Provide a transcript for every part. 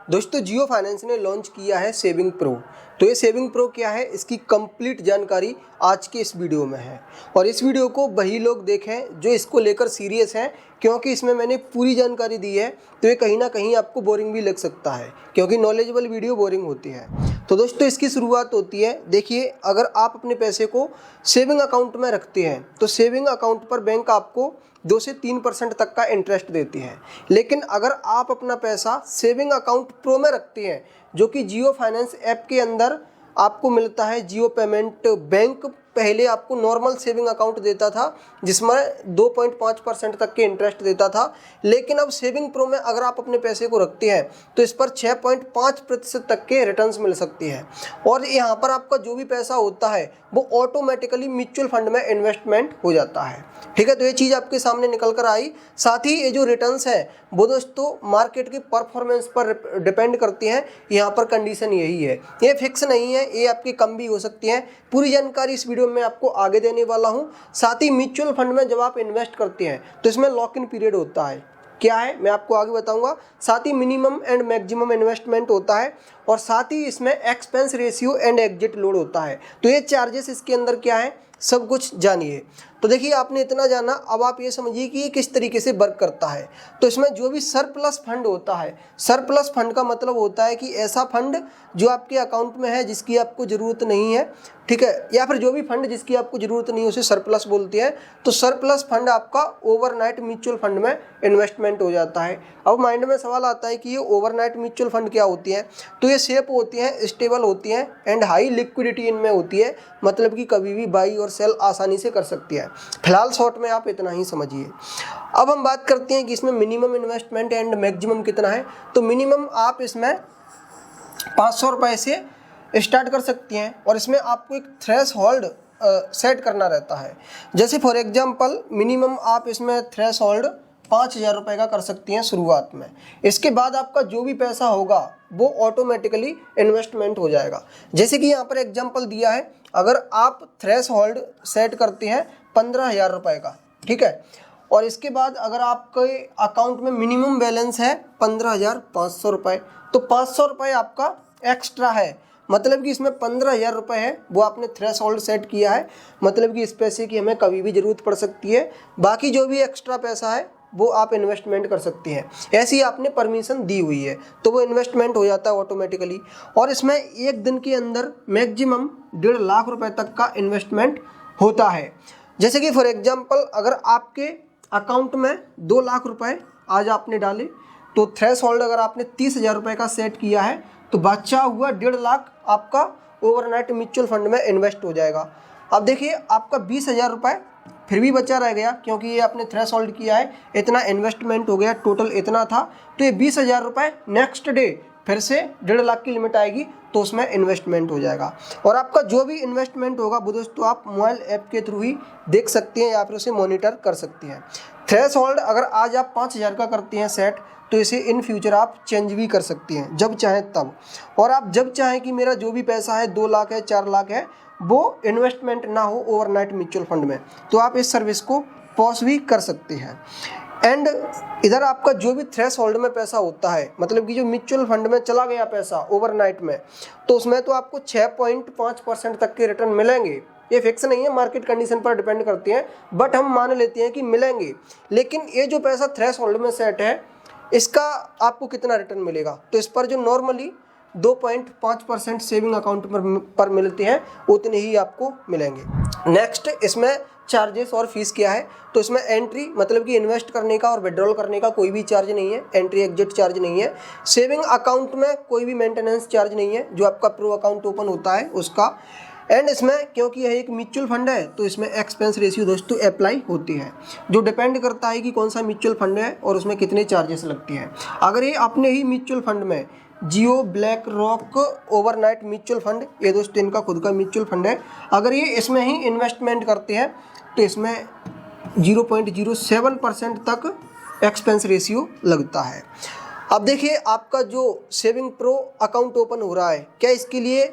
दोस्तों जियो फाइनेंस ने लॉन्च किया है सेविंग प्रो। तो ये सेविंग प्रो क्या है, इसकी कंप्लीट जानकारी आज के इस वीडियो में है। और इस वीडियो को वही लोग देखें जो इसको लेकर सीरियस हैं, क्योंकि इसमें मैंने पूरी जानकारी दी है। तो ये कहीं ना कहीं आपको बोरिंग भी लग सकता है, क्योंकि नॉलेजेबल वीडियो बोरिंग होती है। तो दोस्तों इसकी शुरुआत होती है, देखिए अगर आप अपने पैसे को सेविंग अकाउंट में रखते हैं तो सेविंग अकाउंट पर बैंक आपको 2 से 3% तक का इंटरेस्ट देती है। लेकिन अगर आप अपना पैसा सेविंग अकाउंट प्रो में रखते हैं, जो कि जियो फाइनेंस ऐप के अंदर आपको मिलता है, जियो पेमेंट बैंक पहले आपको नॉर्मल सेविंग अकाउंट देता था जिसमें 2.5% तक के इंटरेस्ट देता था। लेकिन अब सेविंग प्रो में अगर आप अपने पैसे को रखते हैं तो इस पर 6.5% तक के रिटर्न्स मिल सकती है। और यहाँ पर आपका जो भी पैसा होता है वो ऑटोमेटिकली म्यूचुअल फंड में इन्वेस्टमेंट हो जाता है। ठीक है, तो ये चीज़ आपके सामने निकल कर आई। साथ ही ये जो रिटर्न्स है वो दोस्तों मार्केट की परफॉर्मेंस पर डिपेंड करती हैं। यहाँ पर कंडीशन यही है, ये फिक्स नहीं है, ये आपकी कम भी हो सकती है। पूरी जानकारी इस वीडियो में आपको आगे देने वाला हूँ। साथ ही म्यूचुअल फंड में जब आप इन्वेस्ट करते हैं तो इसमें लॉक इन पीरियड होता है, क्या है मैं आपको आगे बताऊंगा। साथ ही मिनिमम एंड मैक्सिमम इन्वेस्टमेंट होता है, और साथ ही इसमें expense ratio and exit load होता है। तो ये चार्जेस इसके अंदर क्या है, सब कुछ जानिए। तो देखिए आपने इतना जाना, अब आप ये समझिए कि ये किस तरीके से वर्क करता है। तो इसमें जो भी सरप्लस फंड होता है, सरप्लस फंड का मतलब होता है कि ऐसा फंड जो आपके अकाउंट में है जिसकी आपको ज़रूरत नहीं है, ठीक है, या फिर जो भी फंड जिसकी आपको ज़रूरत नहीं है उसे सरप्लस बोलते हैं। तो सरप्लस फंड आपका ओवरनाइट म्यूचुअल फंड में इन्वेस्टमेंट हो जाता है। अब माइंड में सवाल आता है कि ये ओवरनाइट म्यूचुअल फंड क्या होती है। तो ये सेफ होती हैं, स्टेबल होती हैं एंड हाई लिक्विडिटी इनमें होती है, मतलब कि कभी भी बाई और सेल आसानी से कर सकती है। फिलहाल शॉर्ट में आप इतना ही समझिए। अब हम बात करते हैं कि इसमें मिनिमम इन्वेस्टमेंट एंड मैक्सिमम कितना है। तो मिनिमम आप इसमें 500 रुपये से स्टार्ट कर सकती हैं, और इसमें आपको एक थ्रेश होल्ड सेट करना रहता है। जैसे फॉर एग्जांपल मिनिमम आप इसमें थ्रेश होल्ड 5,000 रुपये का कर सकती हैं शुरुआत में। इसके बाद आपका जो भी पैसा होगा वो ऑटोमेटिकली इन्वेस्टमेंट हो जाएगा। जैसे कि यहाँ पर एग्जांपल दिया है, अगर आप थ्रेश होल्ड सेट करते हैं 15,000 रुपये का, ठीक है, और इसके बाद अगर आपके अकाउंट में मिनिमम बैलेंस है 15,500 रुपये, तो 500 रुपये आपका एक्स्ट्रा है। मतलब कि इसमें 15,000 रुपये है वो आपने थ्रेश होल्ड सेट किया है, मतलब कि इस पैसे की हमें कभी भी ज़रूरत पड़ सकती है। बाकी जो भी एक्स्ट्रा पैसा है वो आप इन्वेस्टमेंट कर सकती हैं, ऐसी आपने परमिशन दी हुई है, तो वो इन्वेस्टमेंट हो जाता है ऑटोमेटिकली। और इसमें एक दिन के अंदर मैक्सिमम 1.5 लाख रुपए तक का इन्वेस्टमेंट होता है। जैसे कि फॉर एग्जांपल अगर आपके अकाउंट में 2 लाख रुपए आज आपने डाले, तो थ्रेश होल्ड अगर आपने 30,000 रुपये का सेट किया है, तो बचा हुआ 1.5 लाख आपका ओवरनाइट म्यूचुअल फंड में इन्वेस्ट हो जाएगा। अब देखिए आपका 20,000 रुपये फिर भी बचा रह गया, क्योंकि ये आपने थ्रेश होल्ड किया है, इतना इन्वेस्टमेंट हो गया, टोटल इतना था। तो ये 20,000 रुपये नेक्स्ट डे फिर से 1.5 लाख की लिमिट आएगी, तो उसमें इन्वेस्टमेंट हो जाएगा। और आपका जो भी इन्वेस्टमेंट होगा वो दोस्तों आप मोबाइल ऐप के थ्रू ही देख सकते हैं या फिर उसे मॉनिटर कर सकते हैं। थ्रेश होल्ड अगर आज आप 5,000 का करते हैं सेट, तो इसे इन फ्यूचर आप चेंज भी कर सकती हैं जब चाहें तब। और आप जब चाहें कि मेरा जो भी पैसा है 2 लाख है, 4 लाख है, वो इन्वेस्टमेंट ना हो ओवरनाइट म्यूचुअल फंड में, तो आप इस सर्विस को पॉज भी कर सकते हैं। एंड इधर आपका जो भी थ्रेश होल्ड में पैसा होता है, मतलब कि जो म्यूचुअल फंड में चला गया पैसा ओवरनाइट में, तो उसमें तो आपको 6.5% तक के रिटर्न मिलेंगे। ये फिक्स नहीं है, मार्केट कंडीशन पर डिपेंड करती हैं, बट हम मान लेते हैं कि मिलेंगे। लेकिन ये जो पैसा थ्रेश होल्ड में सेट है, इसका आपको कितना रिटर्न मिलेगा, तो इस पर जो नॉर्मली 2.5% सेविंग अकाउंट पर मिलते हैं उतने ही आपको मिलेंगे। नेक्स्ट इसमें चार्जेस और फीस क्या है। तो इसमें एंट्री मतलब कि इन्वेस्ट करने का और विड्रॉल करने का कोई भी चार्ज नहीं है, एंट्री एग्जिट चार्ज नहीं है। सेविंग अकाउंट में कोई भी मेंटेनेंस चार्ज नहीं है, जो आपका प्रो अकाउंट ओपन होता है उसका। एंड इसमें क्योंकि यह एक म्यूचुअल फंड है, तो इसमें एक्सपेंस रेशियो दोस्तों अप्लाई होती है, जो डिपेंड करता है कि कौन सा म्यूचुअल फंड है और उसमें कितने चार्जेस लगती हैं। अगर ये अपने ही म्यूचुअल फंड में Jio BlackRock overnight mutual fund, ये दोस्तों इनका खुद का म्यूचुअल फंड है, अगर ये इसमें ही इन्वेस्टमेंट करते हैं तो इसमें 0.07% तक एक्सपेंस रेशियो लगता है। अब देखिए आपका जो सेविंग प्रो अकाउंट ओपन हो रहा है, क्या इसके लिए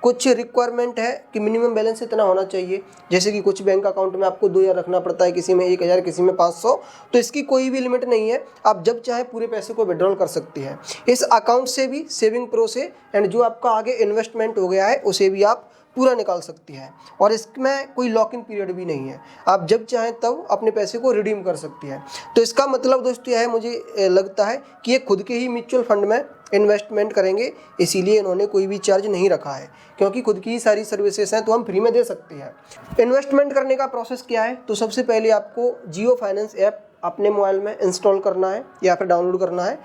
कुछ रिक्वायरमेंट है कि मिनिमम बैलेंस इतना होना चाहिए, जैसे कि कुछ बैंक अकाउंट में आपको 2000 रखना पड़ता है, किसी में 1000, किसी में 500। तो इसकी कोई भी लिमिट नहीं है, आप जब चाहे पूरे पैसे को विड्रॉल कर सकते हैं इस अकाउंट से भी, सेविंग प्रो से, एंड जो आपका आगे इन्वेस्टमेंट हो गया है उसे भी आप पूरा निकाल सकती हैं। और इसमें कोई लॉक इन पीरियड भी नहीं है, आप जब चाहें तब अपने पैसे को रिडीम कर सकती हैं। तो इसका मतलब दोस्तों यह है, मुझे लगता है कि ये खुद के ही म्यूचुअल फंड में इन्वेस्टमेंट करेंगे, इसीलिए इन्होंने कोई भी चार्ज नहीं रखा है, क्योंकि खुद की ही सारी सर्विसेज हैं तो हम फ्री में दे सकते हैं। इन्वेस्टमेंट करने का प्रोसेस क्या है, तो सबसे पहले आपको जियो फाइनेंस ऐप अपने मोबाइल में इंस्टॉल करना है या फिर डाउनलोड करना है।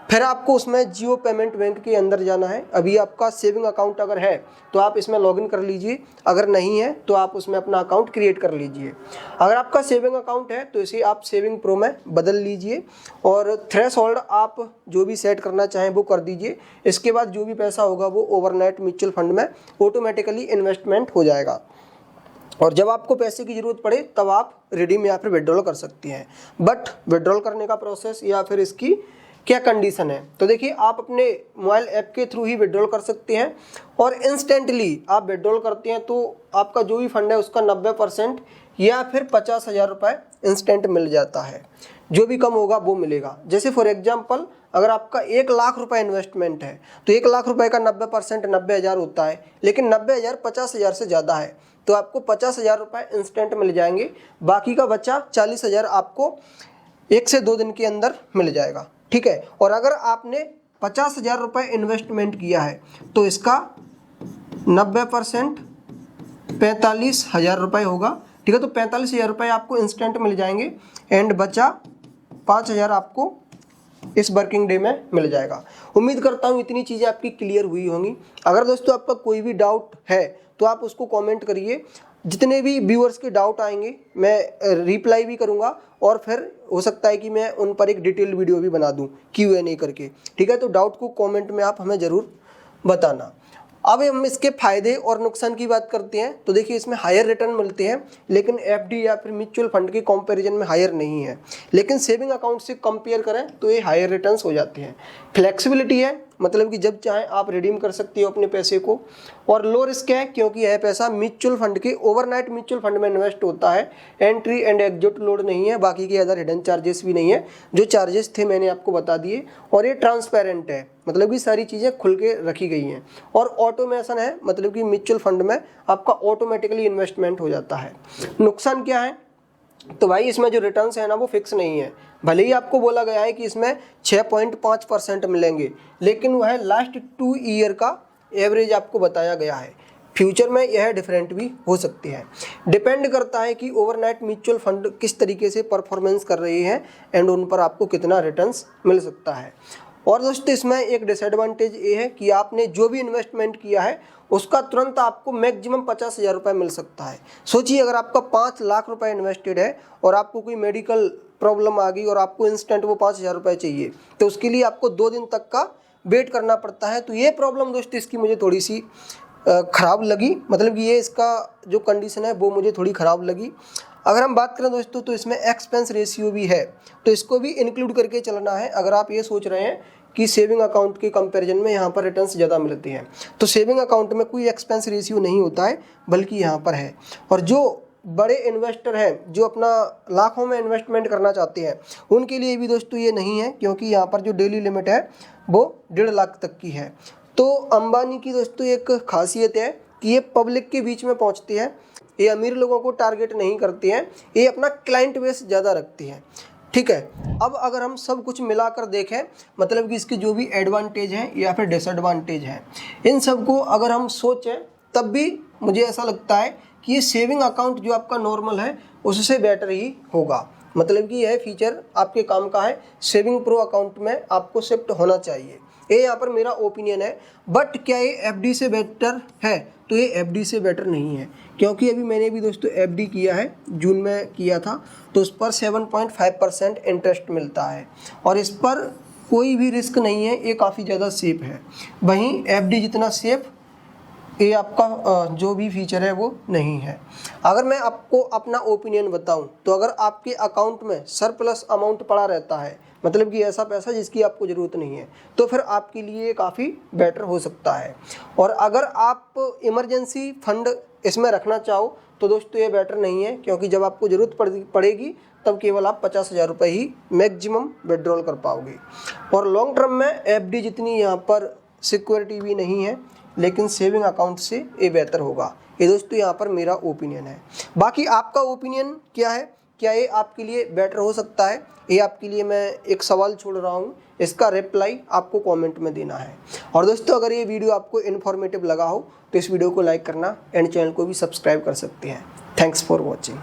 फिर आपको उसमें जियो पेमेंट बैंक के अंदर जाना है। अभी आपका सेविंग अकाउंट अगर है तो आप इसमें लॉगिन कर लीजिए, अगर नहीं है तो आप उसमें अपना अकाउंट क्रिएट कर लीजिए। अगर आपका सेविंग अकाउंट है तो इसे आप सेविंग प्रो में बदल लीजिए और थ्रेशोल्ड आप जो भी सेट करना चाहें वो कर दीजिए। इसके बाद जो भी पैसा होगा वो ओवरनाइट म्यूचुअल फंड में ऑटोमेटिकली इन्वेस्टमेंट हो जाएगा, और जब आपको पैसे की ज़रूरत पड़े तब आप रिडीम या फिर विड्रॉल कर सकती हैं। बट विड्रॉल करने का प्रोसेस या फिर इसकी क्या कंडीशन है, तो देखिए आप अपने मोबाइल ऐप के थ्रू ही विड्रॉल कर सकते हैं, और इंस्टेंटली आप विड्रॉल करते हैं तो आपका जो भी फंड है उसका 90% या फिर 50,000 रुपये इंस्टेंट मिल जाता है। जो भी कम होगा वो मिलेगा। जैसे फॉर एग्जांपल अगर आपका 1 लाख रुपए इन्वेस्टमेंट है तो 1 लाख रुपए का 90% 90,000 होता है, लेकिन 90,000 50,000 से ज़्यादा है तो आपको 50,000 रुपये इंस्टेंट मिल जाएंगे। बाकी का बचा 40,000 आपको 1 से 2 दिन के अंदर मिल जाएगा, ठीक है। और अगर आपने 50,000 रुपये इन्वेस्टमेंट किया है तो इसका 90% 45,000 रुपये होगा, ठीक है। तो 45,000 रुपये आपको इंस्टेंट मिल जाएंगे एंड बचा 5,000 आपको इस वर्किंग डे में मिल जाएगा। उम्मीद करता हूँ इतनी चीज़ें आपकी क्लियर हुई होंगी। अगर दोस्तों आपका कोई भी डाउट है तो आप उसको कमेंट करिए। जितने भी व्यूअर्स के डाउट आएंगे मैं रिप्लाई भी करूँगा, और फिर हो सकता है कि मैं उन पर एक डिटेल वीडियो भी बना दूँ Q&A करके, ठीक है। तो डाउट को कमेंट में आप हमें ज़रूर बताना। अब हम इसके फ़ायदे और नुकसान की बात करते हैं। तो देखिए इसमें हायर रिटर्न मिलते हैं, लेकिन एफडी या फिर म्यूचुअल फंड के कंपैरिजन में हायर नहीं है। लेकिन सेविंग अकाउंट से कंपेयर करें तो ये हायर रिटर्न्स हो जाते हैं। फ्लेक्सिबिलिटी है, मतलब कि जब चाहें आप रिडीम कर सकती हो अपने पैसे को। और लो रिस्क है, क्योंकि यह पैसा म्यूचुअल फंड के ओवरनाइट म्यूचुअल फंड में इन्वेस्ट होता है। एंट्री एंड एग्जिट लोड नहीं है, बाकी के अदर हिडन चार्जेस भी नहीं है। जो चार्जेस थे मैंने आपको बता दिए। और ये ट्रांसपेरेंट है, मतलब कि सारी चीज़ें खुल के रखी गई हैं। और ऑटोमेशन है, मतलब कि म्यूचुअल फंड में आपका ऑटोमेटिकली इन्वेस्टमेंट हो जाता है। नुकसान क्या है, तो भाई इसमें जो रिटर्न्स है ना वो फिक्स नहीं है। भले ही आपको बोला गया है कि इसमें 6.5% मिलेंगे, लेकिन वह लास्ट 2 ईयर का एवरेज आपको बताया गया है। फ्यूचर में यह डिफरेंट भी हो सकती है। डिपेंड करता है कि ओवरनाइट म्यूचुअल फंड किस तरीके से परफॉर्मेंस कर रहे हैं एंड उन पर आपको कितना रिटर्न्स मिल सकता है। और दोस्तों इसमें एक डिसएडवांटेज ये है कि आपने जो भी इन्वेस्टमेंट किया है उसका तुरंत आपको मैक्सिमम 50,000 रुपये मिल सकता है। सोचिए अगर आपका 5 लाख रुपए इन्वेस्टेड है और आपको कोई मेडिकल प्रॉब्लम आ गई और आपको इंस्टेंट वो 5,000 रुपये चाहिए, तो उसके लिए आपको 2 दिन तक का वेट करना पड़ता है। तो ये प्रॉब्लम दोस्तों इसकी मुझे थोड़ी सी ख़राब लगी, मतलब कि ये इसका जो कंडीशन है वो मुझे थोड़ी ख़राब लगी। अगर हम बात करें दोस्तों तो इसमें एक्सपेंस रेशियो भी है, तो इसको भी इंक्लूड करके चलना है। अगर आप ये सोच रहे हैं कि सेविंग अकाउंट के कंपैरिजन में यहाँ पर रिटर्न्स ज़्यादा मिलते हैं, तो सेविंग अकाउंट में कोई एक्सपेंस रेशियो नहीं होता है, बल्कि यहाँ पर है। और जो बड़े इन्वेस्टर हैं जो अपना लाखों में इन्वेस्टमेंट करना चाहते हैं, उनके लिए भी दोस्तों ये नहीं है, क्योंकि यहाँ पर जो डेली लिमिट है वो 1.5 लाख तक की है। तो अंबानी की दोस्तों एक खासियत है कि ये पब्लिक के बीच में पहुँचते हैं। ये अमीर लोगों को टारगेट नहीं करते हैं, ये अपना क्लाइंट बेस ज़्यादा रखते हैं, ठीक है। अब अगर हम सब कुछ मिलाकर देखें, मतलब कि इसके जो भी एडवांटेज हैं या फिर डिसएडवांटेज हैं, इन सब को अगर हम सोचें तब भी मुझे ऐसा लगता है कि ये सेविंग अकाउंट जो आपका नॉर्मल है उससे बेटर ही होगा। मतलब कि यह फीचर आपके काम का है, सेविंग प्रो अकाउंट में आपको शिफ्ट होना चाहिए। ये यहाँ पर मेरा ओपिनियन है। बट क्या ये एफडी से बेटर है, तो ये एफडी से बेटर नहीं है, क्योंकि अभी मैंने भी दोस्तों एफडी किया है, जून में किया था, तो उस पर 7.5% इंटरेस्ट मिलता है और इस पर कोई भी रिस्क नहीं है, ये काफ़ी ज़्यादा सेफ है। वहीं एफडी जितना सेफ ये आपका जो भी फीचर है वो नहीं है। अगर मैं आपको अपना ओपिनियन बताऊं तो अगर आपके अकाउंट में सरप्लस अमाउंट पड़ा रहता है मतलब कि ऐसा पैसा जिसकी आपको ज़रूरत नहीं है, तो फिर आपके लिए काफ़ी बेटर हो सकता है। और अगर आप इमरजेंसी फंड इसमें रखना चाहो तो दोस्तों ये बेटर नहीं है, क्योंकि जब आपको ज़रूरत पड़ेगी तब केवल आप 50,000 रुपये ही मैक्सिमम विड्रॉल कर पाओगे। और लॉन्ग टर्म में एफडी जितनी यहाँ पर सिक्योरिटी भी नहीं है, लेकिन सेविंग अकाउंट से ये बेहतर होगा। ये दोस्तों यहाँ पर मेरा ओपिनियन है। बाकी आपका ओपिनियन क्या है? क्या ये आपके लिए बेटर हो सकता है? ये आपके लिए मैं एक सवाल छोड़ रहा हूँ, इसका रिप्लाई आपको कमेंट में देना है। और दोस्तों अगर ये वीडियो आपको इन्फॉर्मेटिव लगा हो तो इस वीडियो को लाइक करना एंड चैनल को भी सब्सक्राइब कर सकते हैं। Thanks for watching.